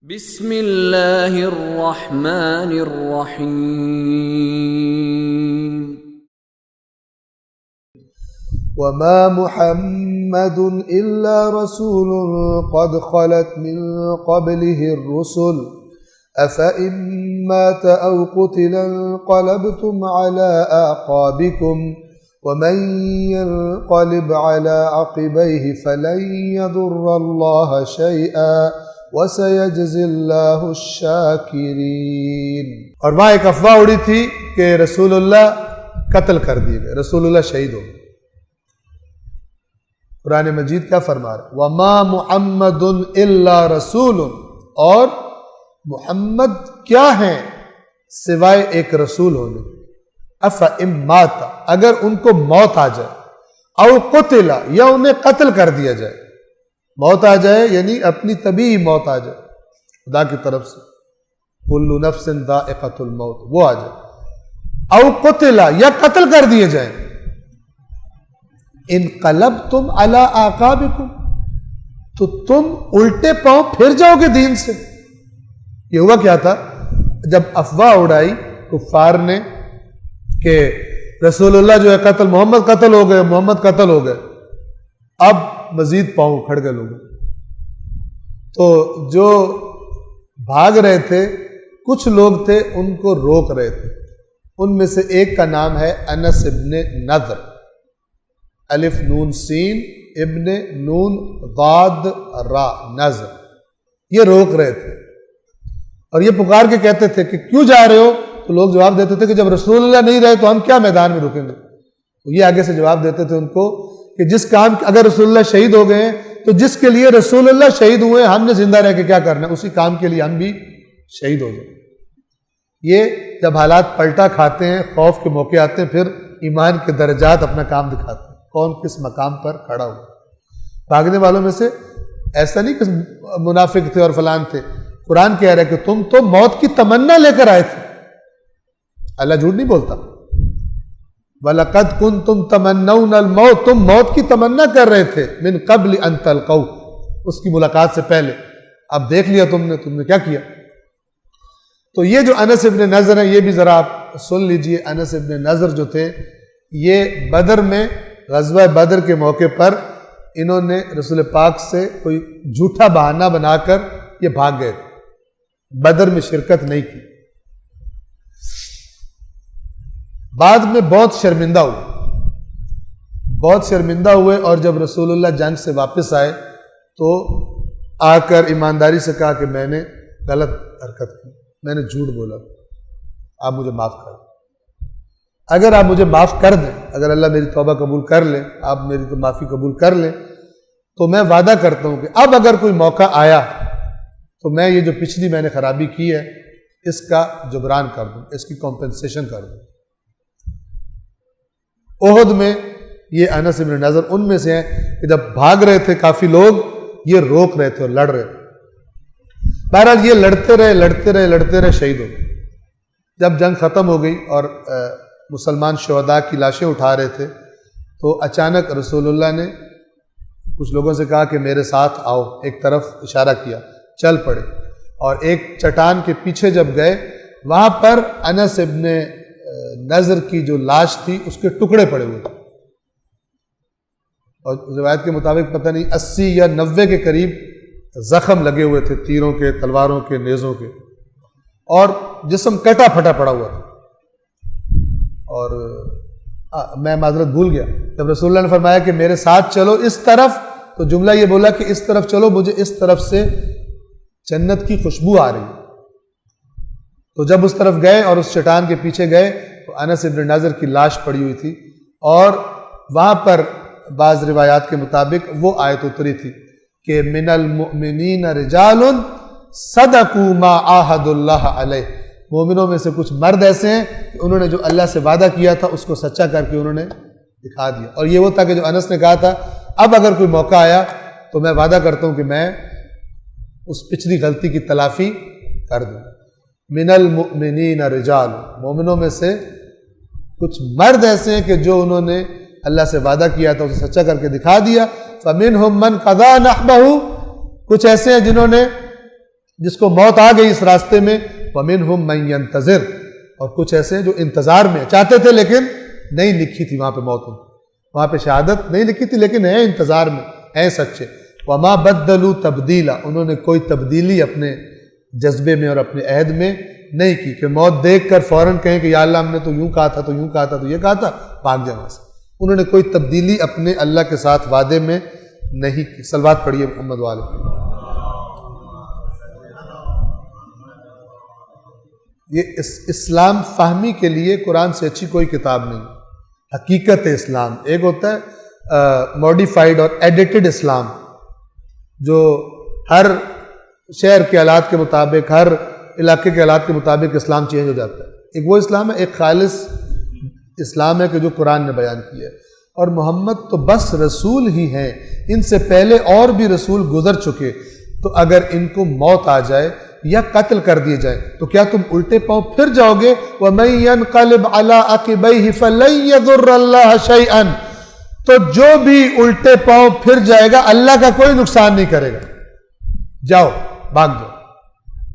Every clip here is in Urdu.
بسم اللہ الرحمن الرحیم وما محمد إلا رسول قد خلت من قبله الرسل أفإن مات أو قتل انقلبتم على أعقابكم ومن ينقلب على عقبيه فلن يضر الله شيئا وَسَيَجْزِي اللَّهُ الشَّاكِرِينَ۔ اور وہاں ایک افواہ اڑی تھی کہ رسول اللہ قتل کر دیے گئے، رسول اللہ شہید ہو گئے۔ قرآن مجید کیا فرما رہا ہے؟ وَمَا مُحَمَّدٌ إِلَّا رَسُولٌ، اور محمد کیا ہیں سوائے ایک رسول ہونے۔ أَفَإِن مَاتَ، اگر ان کو موت آ جائے، أَوْ قُتِلَ، یا انہیں قتل کر دیا جائے، موت آ جائے یعنی اپنی طبیعی موت آ جائے خدا کی طرف سے، کل نفس ذائقۃ الموت، وہ آ جائے، او قتل، یا قتل کر دیے جائیں، انقلبتم علی اعقابکم، تو تم الٹے پاؤں پھر جاؤ گے دین سے۔ یہ ہوا کیا تھا؟ جب افواہ اڑائی کفار نے کہ رسول اللہ جو ہے قتل، محمد قتل ہو گئے، محمد قتل ہو گئے، اب مزید پاؤں کھڑ گئے لوگوں، تو جو بھاگ رہے تھے کچھ لوگ تھے ان کو روک رہے تھے، ان میں سے ایک کا نام ہے انس ابن نضر، الف نون سین ابن نون ضاد را نضر، یہ روک رہے تھے اور یہ پکار کے کہتے تھے کہ کیوں جا رہے ہو؟ تو لوگ جواب دیتے تھے کہ جب رسول اللہ نہیں رہے تو ہم کیا میدان میں رکیں گے؟ تو یہ آگے سے جواب دیتے تھے ان کو کہ جس کام، اگر رسول اللہ شہید ہو گئے ہیں تو جس کے لیے رسول اللہ شہید ہوئے ہیں ہم نے زندہ رہ کے کیا کرنا ہے، اسی کام کے لیے ہم بھی شہید ہو جائیں۔ یہ جب حالات پلٹا کھاتے ہیں، خوف کے موقع آتے ہیں، پھر ایمان کے درجات اپنا کام دکھاتے ہیں، کون کس مقام پر کھڑا ہوا۔ بھاگنے والوں میں سے ایسا نہیں کہ منافق تھے اور فلان تھے، قرآن کہہ رہا ہے کہ تم تو موت کی تمنا لے کر آئے تھے، اللہ جھوٹ نہیں بولتا۔ وَلَقَدْ كُنْتُمْ تَمَنَّوْنَ الْمَوْتَ، تم موت کی تمنا کر رہے تھے، مِنْ قَبْلِ أَنْ تَلْقَوْا، اس کی ملاقات سے پہلے، اب دیکھ لیا تم نے کیا کیا۔ تو یہ جو انس ابن نضر ہے، یہ بھی ذرا آپ سن لیجئے۔ انس ابن نضر جو تھے، یہ بدر میں، غزوہ بدر کے موقع پر انہوں نے رسول پاک سے کوئی جھوٹا بہانہ بنا کر یہ بھاگ گئے تھے، بدر میں شرکت نہیں کی۔ بعد میں بہت شرمندہ ہوئے اور جب رسول اللہ جنگ سے واپس آئے تو آ کر ایمانداری سے کہا کہ میں نے غلط حرکت کی، میں نے جھوٹ بولا، آپ مجھے معاف کر دیں۔ اگر آپ مجھے معاف کر دیں، اگر اللہ میری توبہ قبول کر لیں، آپ میری تو معافی قبول کر لیں، تو میں وعدہ کرتا ہوں کہ اب اگر کوئی موقع آیا تو میں یہ جو پچھلی میں نے خرابی کی ہے اس کا جبران کر دوں، اس کی کمپنسیشن کر دوں۔ احد میں یہ انس بن نضر ان میں سے ہیں کہ جب بھاگ رہے تھے کافی لوگ، یہ روک رہے تھے اور لڑ رہے تھے۔ بہرحال یہ لڑتے رہے، شہید ہو گئے۔ جب جنگ ختم ہو گئی اور مسلمان شہداء کی لاشیں اٹھا رہے تھے تو اچانک رسول اللہ نے کچھ لوگوں سے کہا کہ میرے ساتھ آؤ، ایک طرف اشارہ کیا، چل پڑے، اور ایک چٹان کے پیچھے جب گئے وہاں پر انس ابن نضر کی جو لاش تھی اس کے ٹکڑے پڑے ہوئے تھے، اور روایت کے مطابق پتہ نہیں 80 یا 90 کے قریب زخم لگے ہوئے تھے، تیروں کے، تلواروں کے، نیزوں کے، اور جسم کٹا پھٹا پڑا ہوا تھا۔ اور میں معذرت بھول گیا، جب رسول اللہ نے فرمایا کہ میرے ساتھ چلو اس طرف، تو جملہ یہ بولا کہ اس طرف چلو، مجھے اس طرف سے جنت کی خوشبو آ رہی ہے۔ تو جب اس طرف گئے اور اس چٹان کے پیچھے گئے تو انس ابن نضر کی لاش پڑی ہوئی تھی، اور وہاں پر بعض روایات کے مطابق وہ آیت اتری تھی کہ من المؤمنین رجال صدقوا ما عاہدوا اللہ علیہ، مومنوں میں سے کچھ مرد ایسے ہیں کہ انہوں نے جو اللہ سے وعدہ کیا تھا اس کو سچا کر کے انہوں نے دکھا دیا۔ اور یہ وہ تھا کہ جو انس نے کہا تھا اب اگر کوئی موقع آیا تو میں وعدہ کرتا ہوں کہ میں اس پچھلی غلطی کی تلافی کر دوں۔ من المؤمنین رجال، مومنوں میں سے کچھ مرد ایسے ہیں کہ جو انہوں نے اللہ سے وعدہ کیا تھا اسے سچا کر کے دکھا دیا۔ فمنہم من قضا نحبہ، کچھ ایسے ہیں جنہوں نے جس کو موت آ گئی اس راستے میں، وَمِنْهُمْ مَنْ يَنْتَظِرُ، اور کچھ ایسے ہیں جو انتظار میں چاہتے تھے لیکن نہیں لکھی تھی وہاں پہ موت، وہاں پہ شہادت نہیں لکھی تھی لیکن ہیں انتظار میں، ہیں سچے۔ وَمَا بَدَّلُوا تَبْدِيلًا، انہوں نے کوئی تبدیلی اپنے جذبے میں اور اپنے عہد میں نہیں کی کہ موت دیکھ کر فوراً کہیں کہ یا اللہ ہم نے تو یوں کہا تھا، تو یوں کہا تھا، تو یہ کہا تھا، بھاگ جائیں وہاں سے۔ انہوں نے کوئی تبدیلی اپنے اللہ کے ساتھ وعدے میں نہیں کی۔ صلوات پڑھیے محمد والے۔ یہ اسلام فہمی کے لیے قرآن سے اچھی کوئی کتاب نہیں۔ حقیقت اسلام ایک ہوتا ہے موڈیفائڈ اور ایڈیٹڈ اسلام، جو ہر شہر کے حالات کے مطابق، ہر علاقے کے حالات کے مطابق اسلام چینج ہو جاتا ہے۔ ایک وہ اسلام ہے، ایک خالص اسلام ہے کہ جو قرآن نے بیان کیا ہے۔ اور محمد تو بس رسول ہی ہیں، ان سے پہلے اور بھی رسول گزر چکے، تو اگر ان کو موت آ جائے یا قتل کر دیے جائیں تو کیا تم الٹے پاؤں پھر جاؤ گے؟ وَمَن يَنْقَلِبْ عَلَىٰ عَقِبَيْهِ فَلَن يَضُرَّ اللَّهَ شَيْئًا، تو جو بھی الٹے پاؤں پھر جائے گا اللہ کا کوئی نقصان نہیں کرے گا۔ جاؤ، بھاگ جاؤ،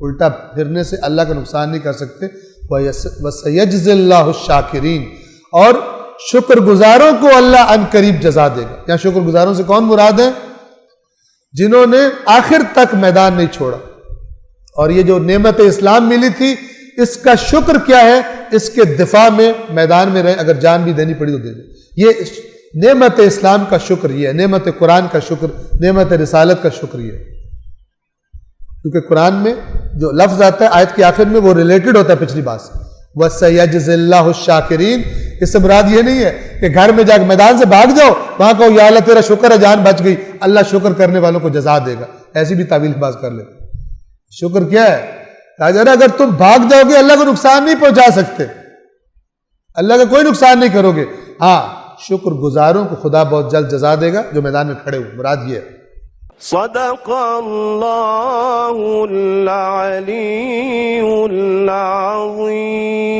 الٹا پھرنے سے اللہ کا نقصان نہیں کر سکتے۔ وَسَيَجْزِي اللَّهُ الشَّاكِرِينَ، اور شکر گزاروں کو اللہ ان قریب جزا دے گا۔ یہاں شکر گزاروں سے کون مراد ہے؟ جنہوں نے آخر تک میدان نہیں چھوڑا، اور یہ جو نعمت اسلام ملی تھی اس کا شکر کیا ہے؟ اس کے دفاع میں میدان میں رہے، اگر جان بھی دینی پڑی تو دے دیں۔ یہ نعمت اسلام کا شکر، یہ ہے نعمت قرآن کا شکر، نعمت رسالت کا شکر یہ ہے۔ کیونکہ قرآن میں جو لفظ آتا ہے آیت کے آخر میں وہ ریلیٹڈ ہوتا ہے پچھلی بات سے، وَسَيَجْزِي اللَّهُ الشَّاكِرِينَ۔ اس سے مراد یہ نہیں ہے کہ گھر میں جا کے میدان سے بھاگ جاؤ، وہاں کہو یا اللہ تیرا شکر ہے جان بچ گئی، اللہ شکر کرنے والوں کو جزا دے گا، ایسی بھی تعویل باز کر لیتے۔ شکر کیا ہے؟ کہا جا رہا اگر تم بھاگ جاؤ گے اللہ کو نقصان نہیں پہنچا سکتے، اللہ کا کوئی نقصان نہیں کرو گے، ہاں شکر گزاروں کو خدا بہت جلد جزا دے گا جو میدان میں کھڑے ہوئے، مراد یہ ہے۔ صدق اللہ العلی العظیم۔